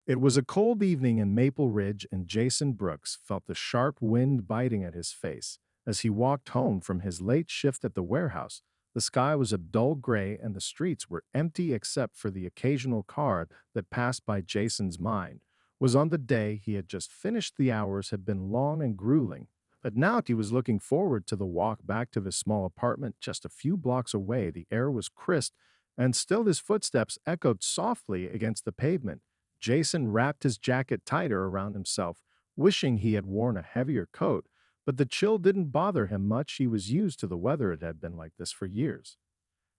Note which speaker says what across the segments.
Speaker 1: It was a cold evening in Maple Ridge, and Jason Brooks felt the sharp wind biting at his face. As he walked home from his late shift at the warehouse, the sky was a dull gray and the streets were empty except for the occasional car that passed by. Jason's mind was on the day he had just finished. The hours had been long and grueling, but now he was looking forward to the walk back to his small apartment just a few blocks away. The air was crisp, and still his footsteps echoed softly against the pavement. Jason wrapped his jacket tighter around himself, wishing he had worn a heavier coat, but the chill didn't bother him much. He was used to the weather. It had been like this for years.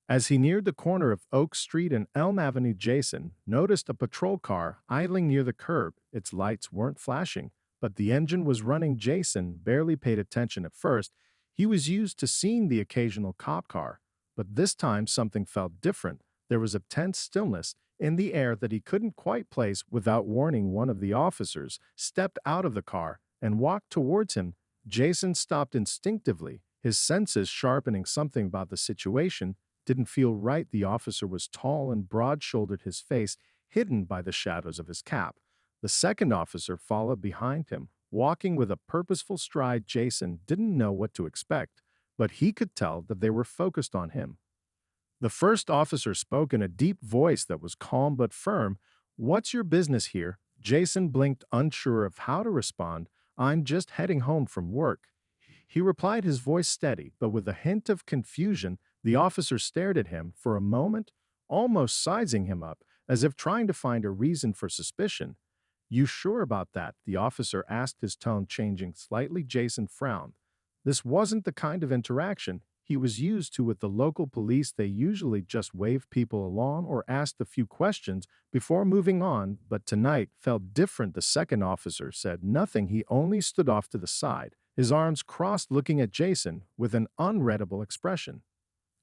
Speaker 1: As he neared the corner of Oak Street and Elm Avenue, Jason noticed a patrol car idling near the curb. Its lights weren't flashing, but the engine was running. Jason barely paid attention at first. He was used to seeing the occasional cop car, but this time something felt different. There was a tense stillness in the air that he couldn't quite place. Without warning, one of the officers stepped out of the car and walked towards him. Jason stopped instinctively, his senses sharpening. Something about the situation didn't feel right. The officer was tall and broad-shouldered, his face hidden by the shadows of his cap. The second officer followed behind him, walking with a purposeful stride. Jason didn't know what to expect, but he could tell that they were focused on him. The first officer spoke in a deep voice that was calm but firm. "What's your business here?" Jason blinked, unsure of how to respond. "I'm just heading home from work," he replied, his voice steady, but with a hint of confusion. The officer stared at him for a moment, almost sizing him up, as if trying to find a reason for suspicion. "You sure about that?" the officer asked, his tone changing slightly. Jason frowned. This wasn't the kind of interaction he was used to with the local police. They usually just waved people along or asked a few questions before moving on, but tonight felt different. The second officer said nothing. He only stood off to the side, his arms crossed, looking at Jason with an unreadable expression.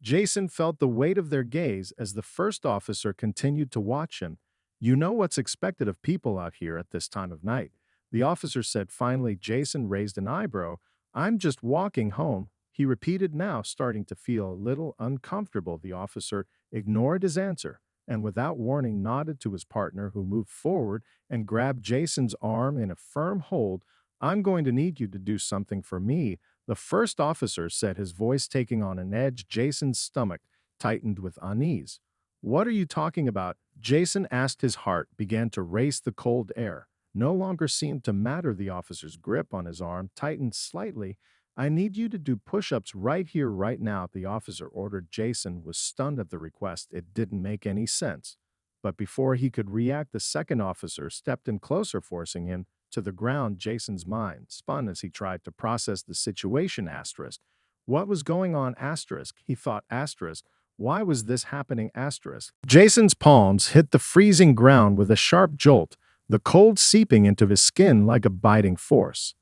Speaker 1: Jason felt the weight of their gaze as the first officer continued to watch him. "You know what's expected of people out here at this time of night," the officer said finally. Jason raised an eyebrow. "I'm just walking home," he repeated, now starting to feel a little uncomfortable. The officer ignored his answer and without warning nodded to his partner, who moved forward and grabbed Jason's arm in a firm hold. "I'm going to need you to do something for me," the first officer said, his voice taking on an edge. Jason's stomach tightened with unease. "What are you talking about?" Jason asked. His heart began to race. The cold air no longer seemed to matter. The officer's grip on his arm tightened slightly. "I need you to do push-ups right here, right now," the officer ordered. Jason was stunned at the request. It didn't make any sense. But before he could react, the second officer stepped in closer, forcing him to the ground. Jason's mind spun as he tried to process the situation. Asterisk. What was going on? Asterisk. He thought. Asterisk. Why was this happening? Asterisk. Jason's palms hit the freezing ground with a sharp jolt, the cold seeping into his skin like a biting force.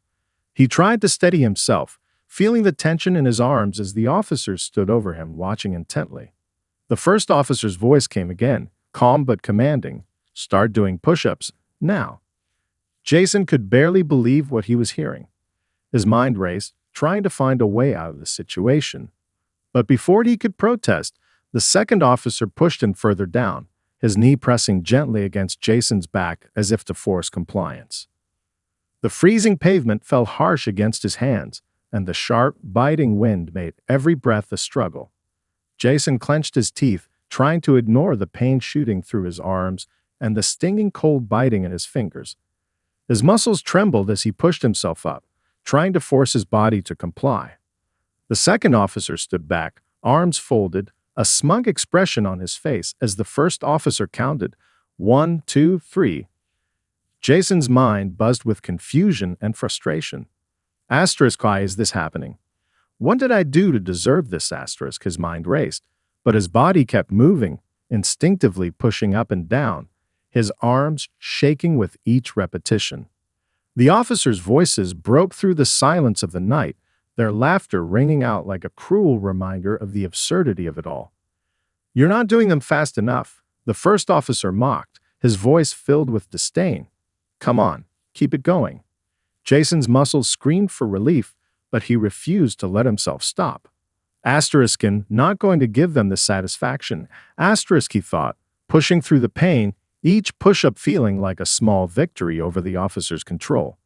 Speaker 1: He tried to steady himself, feeling the tension in his arms as the officers stood over him, watching intently. The first officer's voice came again, calm but commanding. "Start doing push-ups now." Jason could barely believe what he was hearing. His mind raced, trying to find a way out of the situation. But before he could protest, the second officer pushed him further down, his knee pressing gently against Jason's back as if to force compliance. The freezing pavement felt harsh against his hands, and the sharp, biting wind made every breath a struggle. Jason clenched his teeth, trying to ignore the pain shooting through his arms and the stinging cold biting in his fingers. His muscles trembled as he pushed himself up, trying to force his body to comply. The second officer stood back, arms folded, a smug expression on his face as the first officer counted. 1, 2, 3. Jason's mind buzzed with confusion and frustration. Asterisk. Why is this happening? What did I do to deserve this? Asterisk. His mind raced, but his body kept moving, instinctively pushing up and down, his arms shaking with each repetition. The officers' voices broke through the silence of the night, their laughter ringing out like a cruel reminder of the absurdity of it all. "You're not doing them fast enough," the first officer mocked, his voice filled with disdain. "Come on, keep it going." Jason's muscles screamed for relief, but he refused to let himself stop. Asterisk. Not going to give them the satisfaction. Asterisk, he thought, pushing through the pain each push-up feeling like a small victory over the officer's control.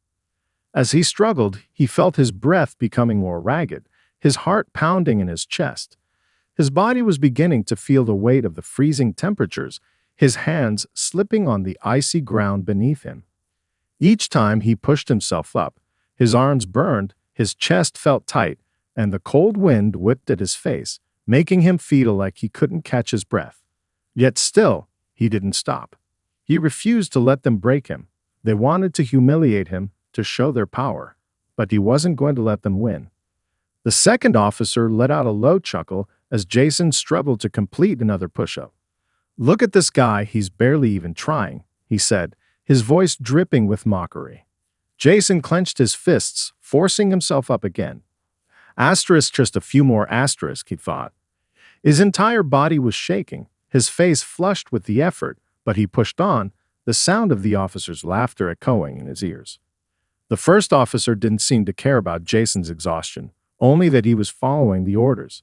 Speaker 1: As he struggled, he felt his breath becoming more ragged, his heart pounding in his chest. His body was beginning to feel the weight of the freezing temperatures, his hands slipping on the icy ground beneath him. Each time he pushed himself up, his arms burned, his chest felt tight, and the cold wind whipped at his face, making him feel like he couldn't catch his breath. Yet still, he didn't stop. He refused to let them break him. They wanted to humiliate him, to show their power, but he wasn't going to let them win. The second officer let out a low chuckle as Jason struggled to complete another push-up. "Look at this guy, he's barely even trying," he said, his voice dripping with mockery. Jason clenched his fists, forcing himself up again. Asterisk, just a few more asterisks, he thought. His entire body was shaking, his face flushed with the effort, but he pushed on, the sound of the officer's laughter echoing in his ears. The first officer didn't seem to care about Jason's exhaustion, only that he was following the orders.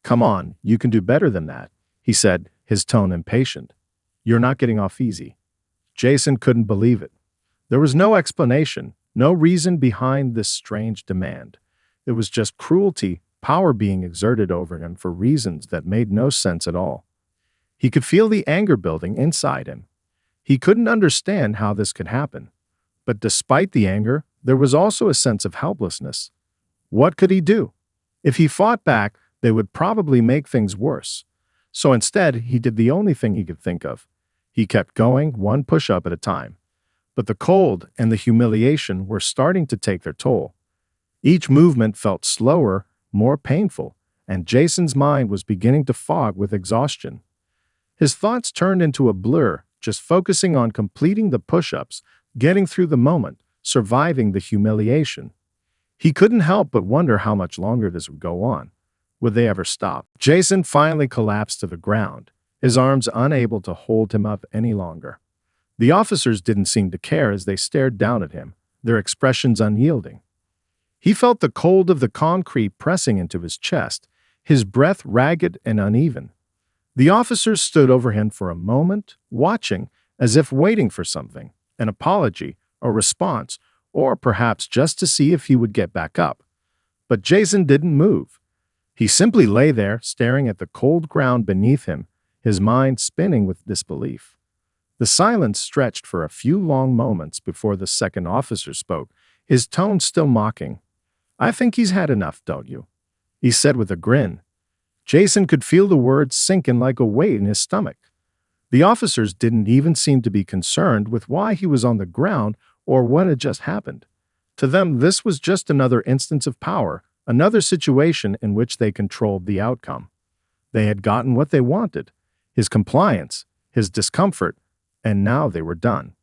Speaker 1: "Come on, you can do better than that," he said, his tone impatient. "You're not getting off easy." Jason couldn't believe it. There was no explanation, no reason behind this strange demand. It was just cruelty, power being exerted over him for reasons that made no sense at all. He could feel the anger building inside him. He couldn't understand how this could happen. But despite the anger, there was also a sense of helplessness. What could he do? If he fought back, they would probably make things worse. So instead, he did the only thing he could think of. He kept going, one push-up at a time. But the cold and the humiliation were starting to take their toll. Each movement felt slower, more painful, and Jason's mind was beginning to fog with exhaustion. His thoughts turned into a blur, just focusing on completing the push-ups, getting through the moment, surviving the humiliation. He couldn't help but wonder how much longer this would go on. Would they ever stop? Jason finally collapsed to the ground, his arms unable to hold him up any longer. The officers didn't seem to care as they stared down at him, their expressions unyielding. He felt the cold of the concrete pressing into his chest, his breath ragged and uneven. The officers stood over him for a moment, watching, as if waiting for something, an apology, a response, or perhaps just to see if he would get back up. But Jason didn't move. He simply lay there, staring at the cold ground beneath him, his mind spinning with disbelief. The silence stretched for a few long moments before the second officer spoke, his tone still mocking. "I think he's had enough, don't you?" he said with a grin. Jason could feel the words sinking like a weight in his stomach. The officers didn't even seem to be concerned with why he was on the ground or what had just happened. To them, this was just another instance of power, another situation in which they controlled the outcome. They had gotten what they wanted, his compliance, his discomfort, and now they were done.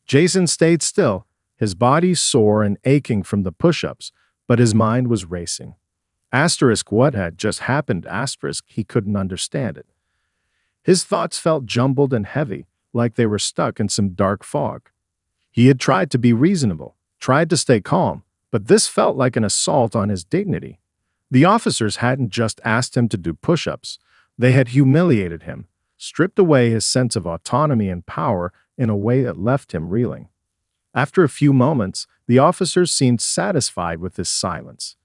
Speaker 1: Jason stayed still, his body sore and aching from the push-ups, but his mind was racing. Asterisk, what had just happened? Asterisk, he couldn't understand it. His thoughts felt jumbled and heavy, like they were stuck in some dark fog. He had tried to be reasonable, tried to stay calm, but this felt like an assault on his dignity. The officers hadn't just asked him to do push-ups. They had humiliated him, stripped away his sense of autonomy and power in a way that left him reeling. After a few moments, the officers seemed satisfied with his silence.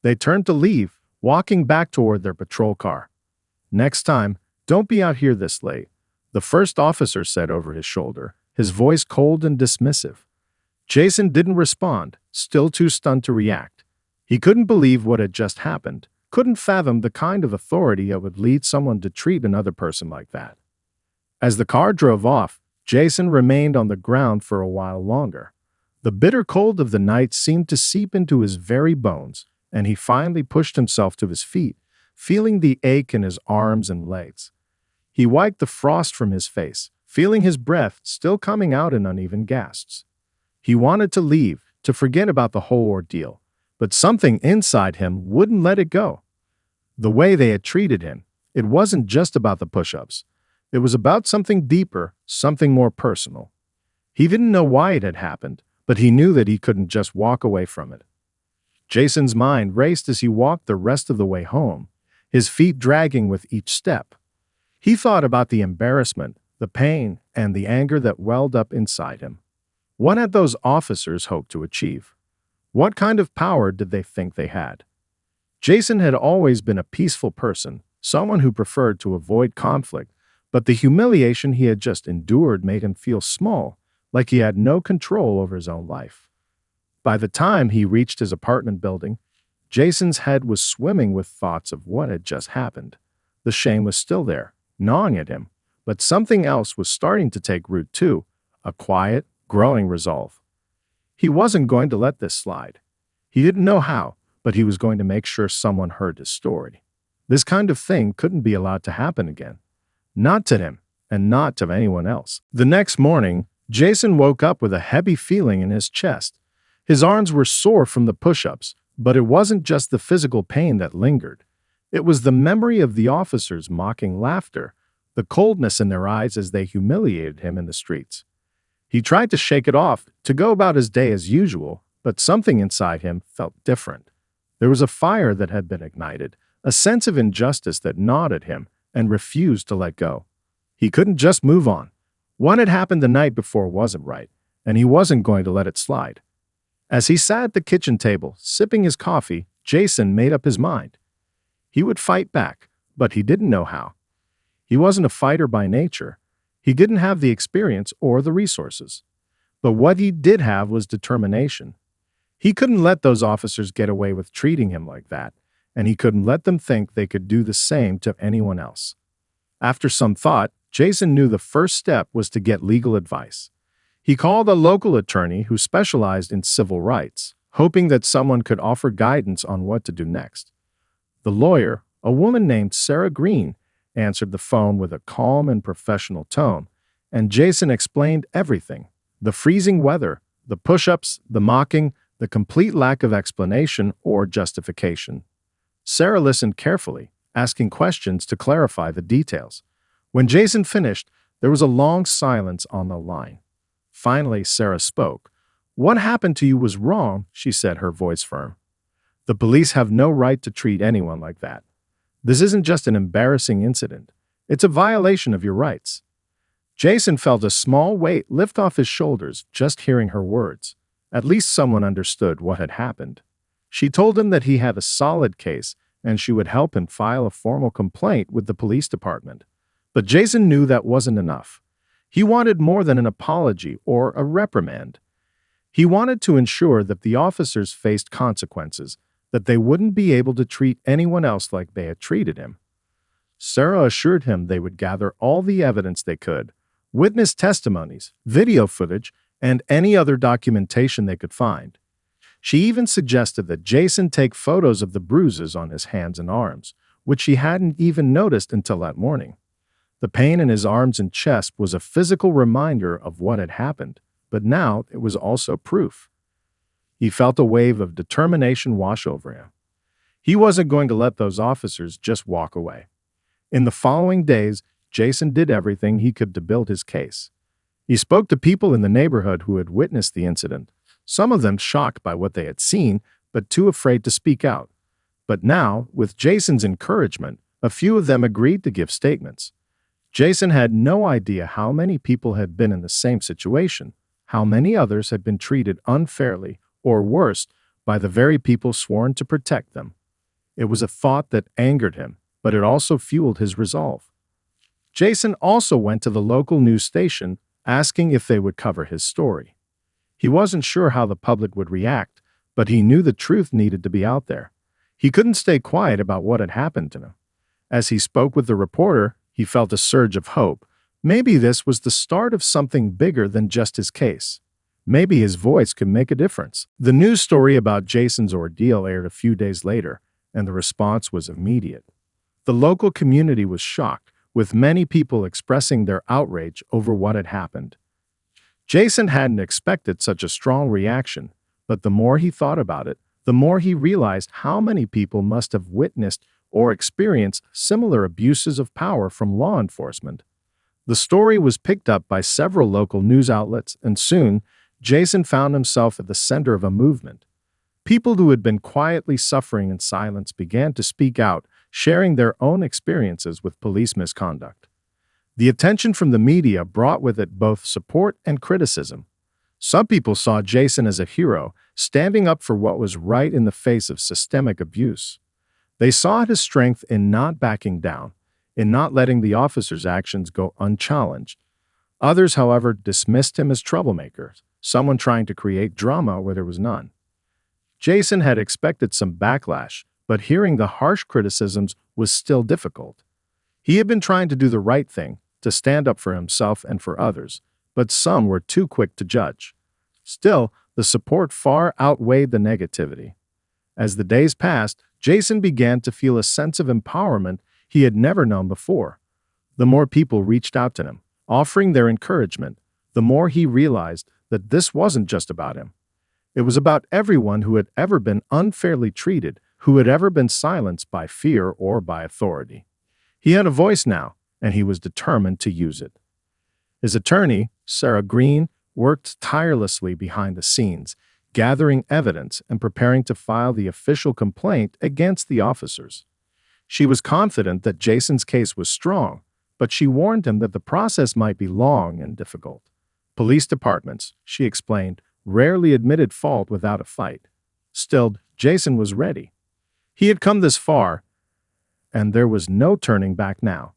Speaker 1: They turned to leave, walking back toward their patrol car. "Next time, don't be out here this late," the first officer said over his shoulder, his voice cold and dismissive. Jason didn't respond, still too stunned to react. He couldn't believe what had just happened, couldn't fathom the kind of authority that would lead someone to treat another person like that. As the car drove off, Jason remained on the ground for a while longer. The bitter cold of the night seemed to seep into his very bones, and he finally pushed himself to his feet, feeling the ache in his arms and legs. He wiped the frost from his face, feeling his breath still coming out in uneven gasps. He wanted to leave, to forget about the whole ordeal, but something inside him wouldn't let it go. The way they had treated him, it wasn't just about the push-ups. It was about something deeper, something more personal. He didn't know why it had happened, but he knew that he couldn't just walk away from it. Jason's mind raced as he walked the rest of the way home, his feet dragging with each step. He thought about the embarrassment, the pain, and the anger that welled up inside him. What had those officers hoped to achieve? What kind of power did they think they had? Jason had always been a peaceful person, someone who preferred to avoid conflict, but the humiliation he had just endured made him feel small, like he had no control over his own life. By the time he reached his apartment building, Jason's head was swimming with thoughts of what had just happened. The shame was still there, gnawing at him, but something else was starting to take root too, a quiet, growing resolve. He wasn't going to let this slide. He didn't know how, but he was going to make sure someone heard his story. This kind of thing couldn't be allowed to happen again. Not to him, and not to anyone else. The next morning, Jason woke up with a heavy feeling in his chest. His arms were sore from the push-ups, but it wasn't just the physical pain that lingered. It was the memory of the officers' mocking laughter, the coldness in their eyes as they humiliated him in the streets. He tried to shake it off, to go about his day as usual, but something inside him felt different. There was a fire that had been ignited, a sense of injustice that gnawed at him and refused to let go. He couldn't just move on. What had happened the night before wasn't right, and he wasn't going to let it slide. As he sat at the kitchen table, sipping his coffee, Jason made up his mind. He would fight back, but he didn't know how. He wasn't a fighter by nature. He didn't have the experience or the resources. But what he did have was determination. He couldn't let those officers get away with treating him like that, and he couldn't let them think they could do the same to anyone else. After some thought, Jason knew the first step was to get legal advice. He called a local attorney who specialized in civil rights, hoping that someone could offer guidance on what to do next. The lawyer, a woman named Sarah Green, answered the phone with a calm and professional tone, and Jason explained everything: the freezing weather, the push-ups, the mocking, the complete lack of explanation or justification. Sarah listened carefully, asking questions to clarify the details. When Jason finished, there was a long silence on the line. Finally, Sarah spoke. "What happened to you was wrong," she said, her voice firm. "The police have no right to treat anyone like that. This isn't just an embarrassing incident. It's a violation of your rights." Jason felt a small weight lift off his shoulders just hearing her words. At least someone understood what had happened. She told him that he had a solid case and she would help him file a formal complaint with the police department. But Jason knew that wasn't enough. He wanted more than an apology or a reprimand. He wanted to ensure that the officers faced consequences, that they wouldn't be able to treat anyone else like they had treated him. Sarah assured him they would gather all the evidence they could, witness testimonies, video footage, and any other documentation they could find. She even suggested that Jason take photos of the bruises on his hands and arms, which he hadn't even noticed until that morning. The pain in his arms and chest was a physical reminder of what had happened, but now it was also proof. He felt a wave of determination wash over him. He wasn't going to let those officers just walk away. In the following days, Jason did everything he could to build his case. He spoke to people in the neighborhood who had witnessed the incident, some of them shocked by what they had seen, but too afraid to speak out. But now, with Jason's encouragement, a few of them agreed to give statements. Jason had no idea how many people had been in the same situation, how many others had been treated unfairly, or worse, by the very people sworn to protect them. It was a thought that angered him, but it also fueled his resolve. Jason also went to the local news station, asking if they would cover his story. He wasn't sure how the public would react, but he knew the truth needed to be out there. He couldn't stay quiet about what had happened to him. As he spoke with the reporter, he felt a surge of hope. Maybe this was the start of something bigger than just his case. Maybe his voice could make a difference. The news story about Jason's ordeal aired a few days later, and the response was immediate. The local community was shocked, with many people expressing their outrage over what had happened. Jason hadn't expected such a strong reaction, but the more he thought about it, the more he realized how many people must have witnessed or experienced similar abuses of power from law enforcement. The story was picked up by several local news outlets, and soon, Jason found himself at the center of a movement. People who had been quietly suffering in silence began to speak out, sharing their own experiences with police misconduct. The attention from the media brought with it both support and criticism. Some people saw Jason as a hero, standing up for what was right in the face of systemic abuse. They saw his strength in not backing down, in not letting the officers' actions go unchallenged. Others, however, dismissed him as troublemaker, someone trying to create drama where there was none. Jason had expected some backlash, but hearing the harsh criticisms was still difficult. He had been trying to do the right thing, to stand up for himself and for others, but some were too quick to judge. Still, the support far outweighed the negativity. As the days passed, Jason began to feel a sense of empowerment he had never known before. The more people reached out to him, offering their encouragement, the more he realized that this wasn't just about him. It was about everyone who had ever been unfairly treated, who had ever been silenced by fear or by authority. He had a voice now, and he was determined to use it. His attorney, Sarah Green, worked tirelessly behind the scenes, gathering evidence and preparing to file the official complaint against the officers. She was confident that Jason's case was strong, but she warned him that the process might be long and difficult. Police departments, she explained, rarely admitted fault without a fight. Still, Jason was ready. He had come this far, and there was no turning back now.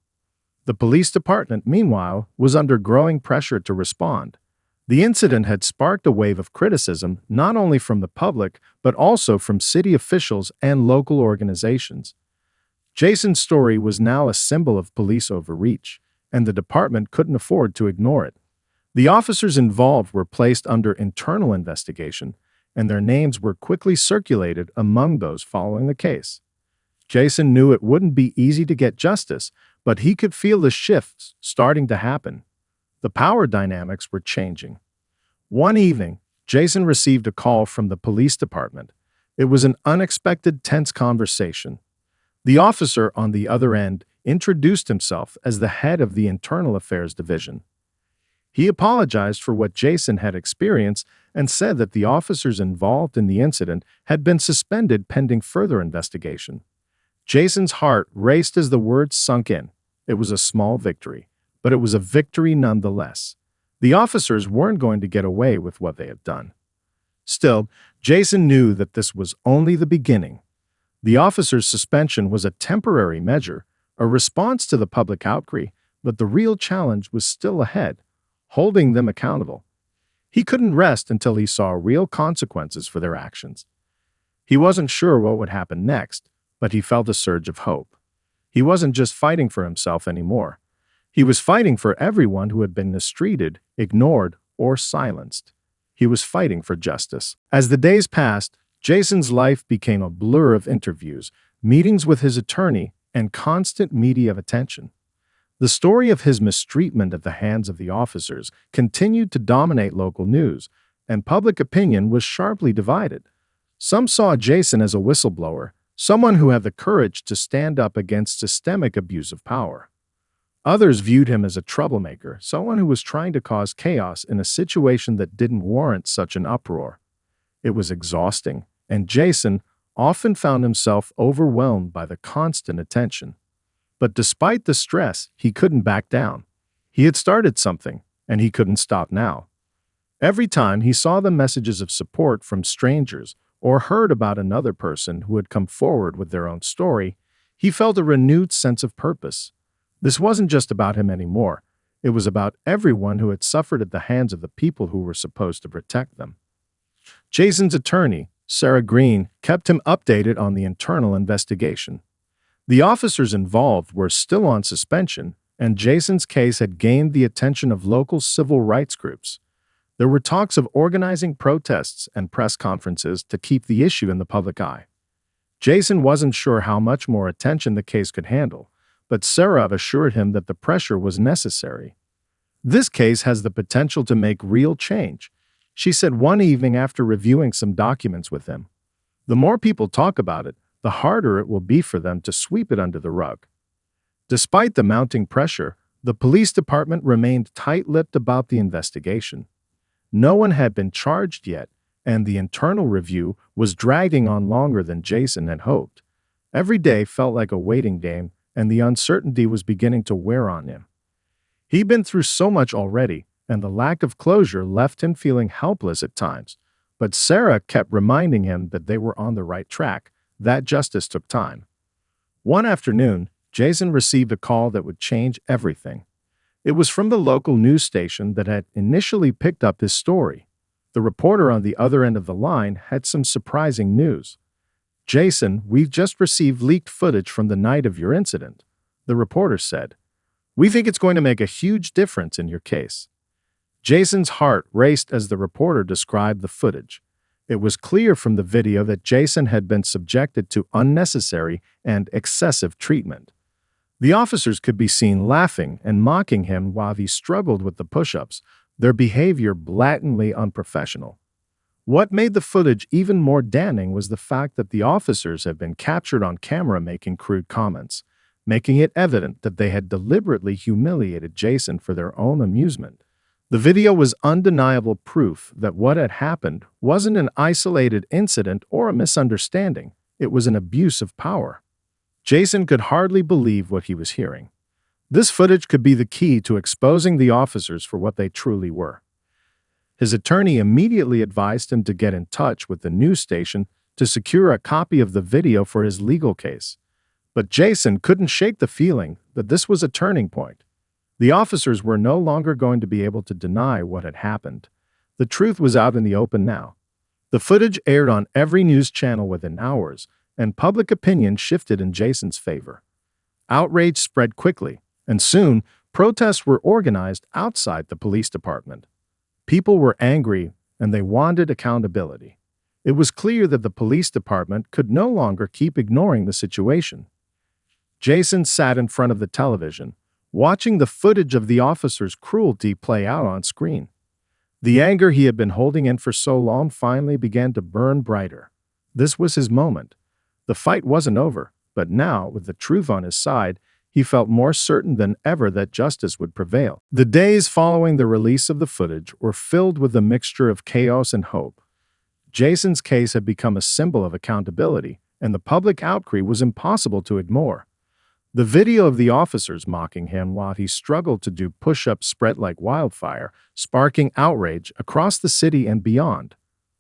Speaker 1: The police department, meanwhile, was under growing pressure to respond. The incident had sparked a wave of criticism not only from the public, but also from city officials and local organizations. Jason's story was now a symbol of police overreach, and the department couldn't afford to ignore it. The officers involved were placed under internal investigation, and their names were quickly circulated among those following the case. Jason knew it wouldn't be easy to get justice, but he could feel the shifts starting to happen. The power dynamics were changing. One evening, Jason received a call from the police department. It was an unexpected, tense conversation. The officer on the other end introduced himself as the head of the Internal Affairs Division. He apologized for what Jason had experienced and said that the officers involved in the incident had been suspended pending further investigation. Jason's heart raced as the words sunk in. It was a small victory, but it was a victory nonetheless. The officers weren't going to get away with what they had done. Still, Jason knew that this was only the beginning. The officers' suspension was a temporary measure, a response to the public outcry, but the real challenge was still ahead, holding them accountable. He couldn't rest until he saw real consequences for their actions. He wasn't sure what would happen next, but he felt a surge of hope. He wasn't just fighting for himself anymore. He was fighting for everyone who had been mistreated, ignored, or silenced. He was fighting for justice. As the days passed, Jason's life became a blur of interviews, meetings with his attorney, and constant media attention. The story of his mistreatment at the hands of the officers continued to dominate local news, and public opinion was sharply divided. Some saw Jason as a whistleblower, someone who had the courage to stand up against systemic abuse of power. Others viewed him as a troublemaker, someone who was trying to cause chaos in a situation that didn't warrant such an uproar. It was exhausting, and Jason often found himself overwhelmed by the constant attention. But despite the stress, he couldn't back down. He had started something, and he couldn't stop now. Every time he saw the messages of support from strangers or heard about another person who had come forward with their own story, he felt a renewed sense of purpose. This wasn't just about him anymore. It was about everyone who had suffered at the hands of the people who were supposed to protect them. Jason's attorney, Sarah Green, kept him updated on the internal investigation. The officers involved were still on suspension, and Jason's case had gained the attention of local civil rights groups. There were talks of organizing protests and press conferences to keep the issue in the public eye. Jason wasn't sure how much more attention the case could handle, but Sarah assured him that the pressure was necessary. This case has the potential to make real change, she said one evening after reviewing some documents with him. The more people talk about it, the harder it will be for them to sweep it under the rug. Despite the mounting pressure, the police department remained tight-lipped about the investigation. No one had been charged yet, and the internal review was dragging on longer than Jason had hoped. Every day felt like a waiting game, and the uncertainty was beginning to wear on him. He'd been through so much already, and the lack of closure left him feeling helpless at times. But Sarah kept reminding him that they were on the right track, that justice took time. One afternoon, Jason received a call that would change everything. It was from the local news station that had initially picked up his story. The reporter on the other end of the line had some surprising news. "Jason, we've just received leaked footage from the night of your incident," the reporter said. "We think it's going to make a huge difference in your case." Jason's heart raced as the reporter described the footage. It was clear from the video that Jason had been subjected to unnecessary and excessive treatment. The officers could be seen laughing and mocking him while he struggled with the push-ups, their behavior blatantly unprofessional. What made the footage even more damning was the fact that the officers had been captured on camera making crude comments, making it evident that they had deliberately humiliated Jason for their own amusement. The video was undeniable proof that what had happened wasn't an isolated incident or a misunderstanding. It was an abuse of power. Jason could hardly believe what he was hearing. This footage could be the key to exposing the officers for what they truly were. His attorney immediately advised him to get in touch with the news station to secure a copy of the video for his legal case. But Jason couldn't shake the feeling that this was a turning point. The officers were no longer going to be able to deny what had happened. The truth was out in the open now. The footage aired on every news channel within hours, and public opinion shifted in Jason's favor. Outrage spread quickly, and soon, protests were organized outside the police department. People were angry, and they wanted accountability. It was clear that the police department could no longer keep ignoring the situation. Jason sat in front of the television, watching the footage of the officers' cruelty play out on screen. The anger he had been holding in for so long finally began to burn brighter. This was his moment. The fight wasn't over, but now, with the truth on his side, he felt more certain than ever that justice would prevail. The days following the release of the footage were filled with a mixture of chaos and hope. Jason's case had become a symbol of accountability, and the public outcry was impossible to ignore. The video of the officers mocking him while he struggled to do push-ups spread like wildfire, sparking outrage across the city and beyond.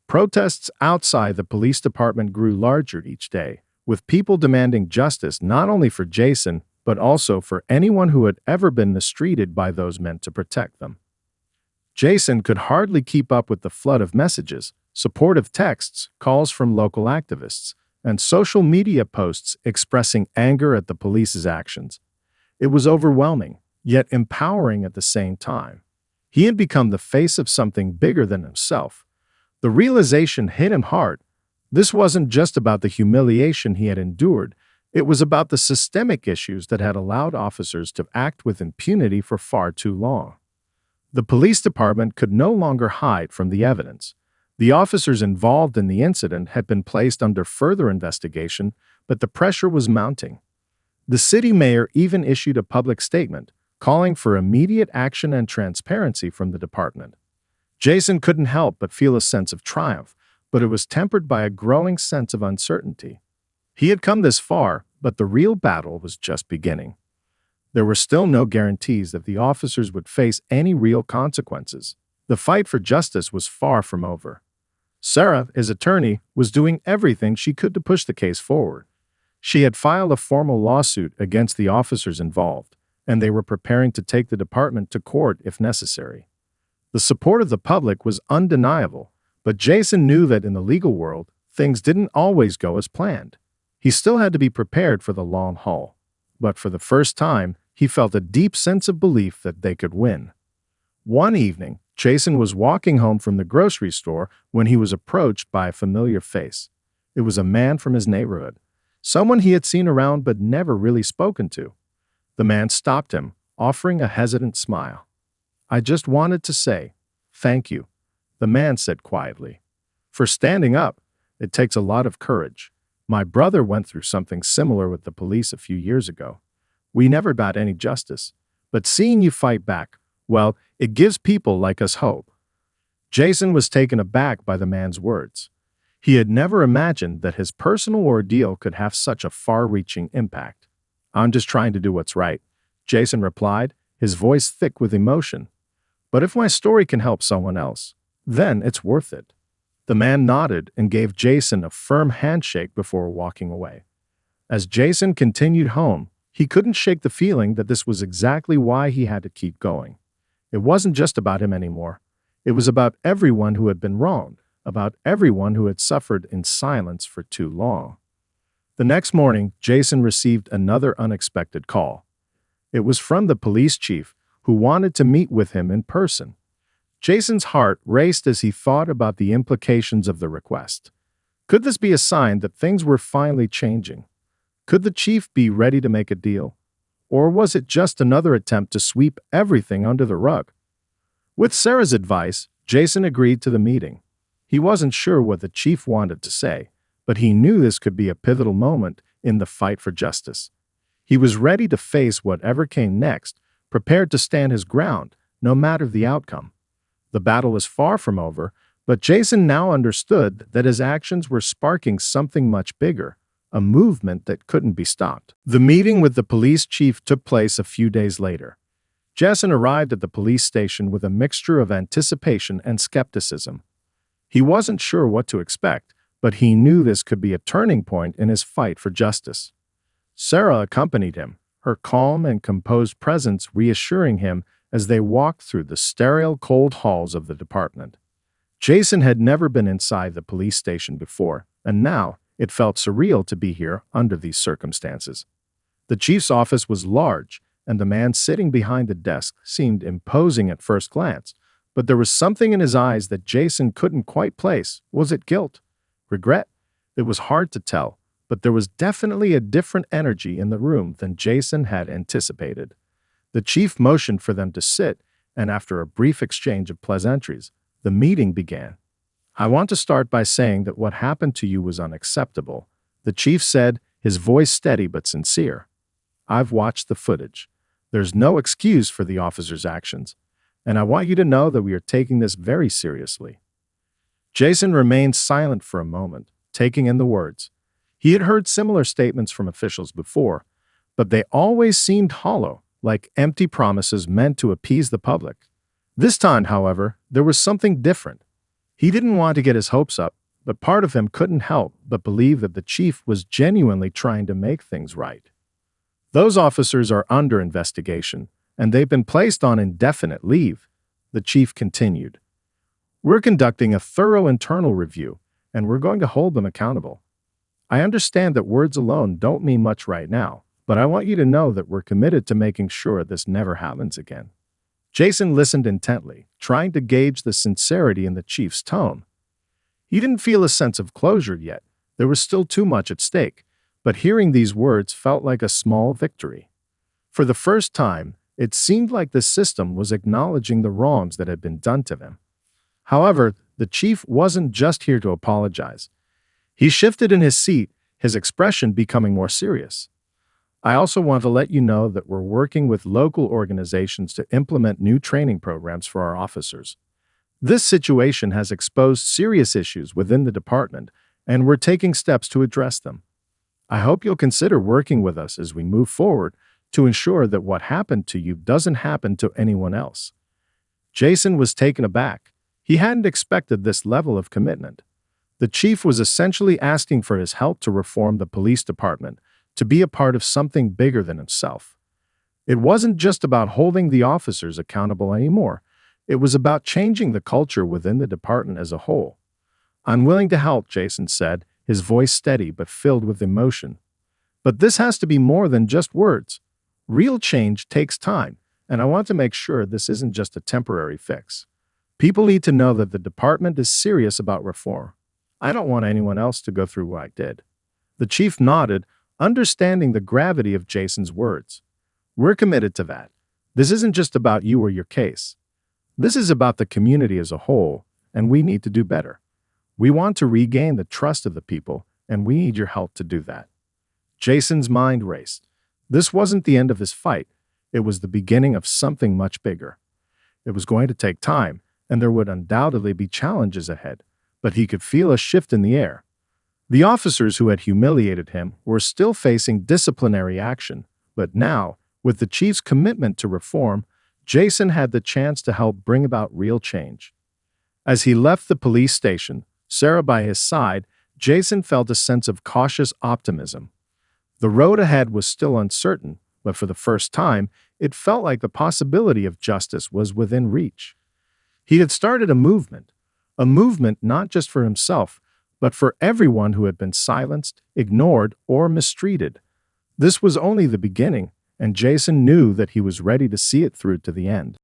Speaker 1: Protests outside the police department grew larger each day, with people demanding justice not only for Jason, but also for anyone who had ever been mistreated by those meant to protect them. Jason could hardly keep up with the flood of messages, supportive texts, calls from local activists, and social media posts expressing anger at the police's actions. It was overwhelming, yet empowering at the same time. He had become the face of something bigger than himself. The realization hit him hard. This wasn't just about the humiliation he had endured. It was about the systemic issues that had allowed officers to act with impunity for far too long. The police department could no longer hide from the evidence. The officers involved in the incident had been placed under further investigation, but the pressure was mounting. The city mayor even issued a public statement, calling for immediate action and transparency from the department. Jason couldn't help but feel a sense of triumph, but it was tempered by a growing sense of uncertainty. He had come this far, but the real battle was just beginning. There were still no guarantees that the officers would face any real consequences. The fight for justice was far from over. Sarah, his attorney, was doing everything she could to push the case forward. She had filed a formal lawsuit against the officers involved, and they were preparing to take the department to court if necessary. The support of the public was undeniable, but Jason knew that in the legal world, things didn't always go as planned. He still had to be prepared for the long haul. But for the first time, he felt a deep sense of belief that they could win. One evening, Jason was walking home from the grocery store when he was approached by a familiar face. It was a man from his neighborhood, someone he had seen around but never really spoken to. The man stopped him, offering a hesitant smile. "I just wanted to say, thank you," the man said quietly. "For standing up, it takes a lot of courage. My brother went through something similar with the police a few years ago. We never got any justice, but seeing you fight back, well, it gives people like us hope." Jason was taken aback by the man's words. He had never imagined that his personal ordeal could have such a far-reaching impact. "I'm just trying to do what's right," Jason replied, his voice thick with emotion. "But if my story can help someone else, then it's worth it." The man nodded and gave Jason a firm handshake before walking away. As Jason continued home, he couldn't shake the feeling that this was exactly why he had to keep going. It wasn't just about him anymore. It was about everyone who had been wronged, about everyone who had suffered in silence for too long. The next morning, Jason received another unexpected call. It was from the police chief, who wanted to meet with him in person. Jason's heart raced as he thought about the implications of the request. Could this be a sign that things were finally changing? Could the chief be ready to make a deal? Or was it just another attempt to sweep everything under the rug? With Sarah's advice, Jason agreed to the meeting. He wasn't sure what the chief wanted to say, but he knew this could be a pivotal moment in the fight for justice. He was ready to face whatever came next, prepared to stand his ground, no matter the outcome. The battle was far from over, but Jason now understood that his actions were sparking something much bigger, a movement that couldn't be stopped. The meeting with the police chief took place a few days later. Jason arrived at the police station with a mixture of anticipation and skepticism. He wasn't sure what to expect, but he knew this could be a turning point in his fight for justice. Sarah accompanied him, her calm and composed presence reassuring him as they walked through the sterile, cold halls of the department. Jason had never been inside the police station before, and now it felt surreal to be here under these circumstances. The chief's office was large, and the man sitting behind the desk seemed imposing at first glance, but there was something in his eyes that Jason couldn't quite place. Was it guilt? Regret? It was hard to tell, but there was definitely a different energy in the room than Jason had anticipated. The chief motioned for them to sit, and after a brief exchange of pleasantries, the meeting began. "I want to start by saying that what happened to you was unacceptable," the chief said, his voice steady but sincere. "I've watched the footage. There's no excuse for the officer's actions, and I want you to know that we are taking this very seriously." Jason remained silent for a moment, taking in the words. He had heard similar statements from officials before, but they always seemed hollow, like empty promises meant to appease the public. This time, however, there was something different. He didn't want to get his hopes up, but part of him couldn't help but believe that the chief was genuinely trying to make things right. "Those officers are under investigation, and they've been placed on indefinite leave," the chief continued. "We're conducting a thorough internal review, and we're going to hold them accountable. I understand that words alone don't mean much right now, but I want you to know that we're committed to making sure this never happens again." Jason listened intently, trying to gauge the sincerity in the chief's tone. He didn't feel a sense of closure yet. There was still too much at stake, but hearing these words felt like a small victory. For the first time, it seemed like the system was acknowledging the wrongs that had been done to them. However, the chief wasn't just here to apologize. He shifted in his seat, his expression becoming more serious. "I also want to let you know that we're working with local organizations to implement new training programs for our officers. This situation has exposed serious issues within the department, and we're taking steps to address them. I hope you'll consider working with us as we move forward to ensure that what happened to you doesn't happen to anyone else." Jason was taken aback. He hadn't expected this level of commitment. The chief was essentially asking for his help to reform the police department, to be a part of something bigger than himself. It wasn't just about holding the officers accountable anymore. It was about changing the culture within the department as a whole. "I'm willing to help," Jason said, his voice steady but filled with emotion. "But this has to be more than just words. Real change takes time, and I want to make sure this isn't just a temporary fix. People need to know that the department is serious about reform. I don't want anyone else to go through what I did." The chief nodded, understanding the gravity of Jason's words. "We're committed to that. This isn't just about you or your case. This is about the community as a whole, and we need to do better. We want to regain the trust of the people, and we need your help to do that." Jason's mind raced. This wasn't the end of his fight. It was the beginning of something much bigger. It was going to take time, and there would undoubtedly be challenges ahead, but he could feel a shift in the air. The officers who had humiliated him were still facing disciplinary action, but now, With the chief's commitment to reform, Jason had the chance to help bring about real change. As he left the police station, Sarah by his side, Jason felt a sense of cautious optimism. The road ahead was still uncertain, but for the first time, it felt like the possibility of justice was within reach. He had started a movement not just for himself, but for everyone who had been silenced, ignored, or mistreated. This was only the beginning, and Jason knew that he was ready to see it through to the end.